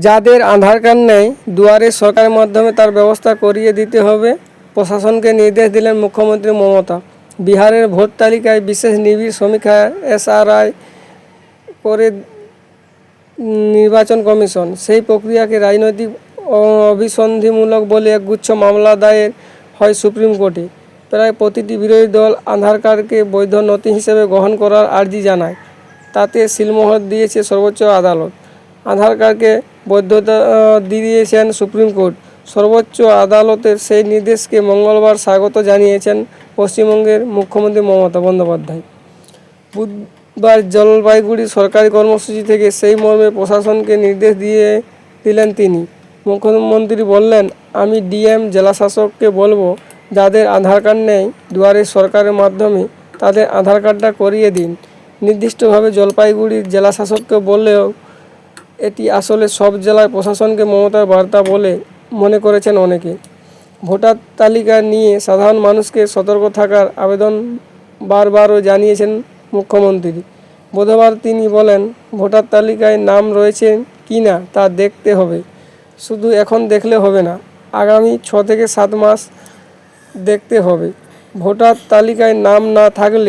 যাদের আধার কার্ড নেই দুয়ারে সরকারের মাধ্যমে তার ব্যবস্থা করিয়ে দিতে হবে, প্রশাসনকে নির্দেশ দিলেন মুখ্যমন্ত্রী মমতা। বিহারের ভোট তালিকায় বিশেষ নিবিড় সমীক্ষা এসআরআই করে নির্বাচন কমিশন। সেই প্রক্রিয়াকে রাজনৈতিক অভিসন্ধিমূলক বলে একগুচ্ছ মামলা দায়ের হয় সুপ্রিম কোর্টে। প্রায় প্রতিটি বিরোধী দল আধার কার্ডকে বৈধ নথি হিসেবে গ্রহণ করার আর্জি জানায়। তাতে সিলমোহর দিয়েছে সর্বোচ্চ আদালত। আধার কার্ডকে বৈধতা দিয়েছেন সুপ্রিম কোর্ট। সর্বোচ্চ আদালতের সেই নির্দেশকে মঙ্গলবার স্বাগত জানিয়েছেন পশ্চিমবঙ্গের মুখ্যমন্ত্রী মমতা বন্দ্যোপাধ্যায়। বুধবার জলপাইগুড়ি সরকারি কর্মসূচি থেকে সেই মর্মে প্রশাসনকে নির্দেশ দিলেন তিনি। মুখ্যমন্ত্রী বললেন, আমি ডিএম জেলাশাসককে বলবো, যাদের আধার কার্ড নেই দুয়ারে সরকারের মাধ্যমে তাদের আধার কার্ডটা করিয়ে দিন। নির্দিষ্টভাবে জলপাইগুড়ির জেলাশাসককে বললেও এটি আসলে সব জেলায় প্রশাসনকে মমতার বার্তা বলে মনে করেছেন অনেকে। ভোটার তালিকা নিয়ে সাধারণ মানুষকে সতর্ক থাকার আবেদন বারবারও জানিয়েছেন মুখ্যমন্ত্রী। বুধবার তিনি বলেন, ভোটার তালিকায় নাম রয়েছে কি না তা দেখতে হবে। শুধু এখন দেখলে হবে না, আগামী 6 থেকে 7 মাস দেখতে হবে। ভোটার তালিকায় নাম না থাকলে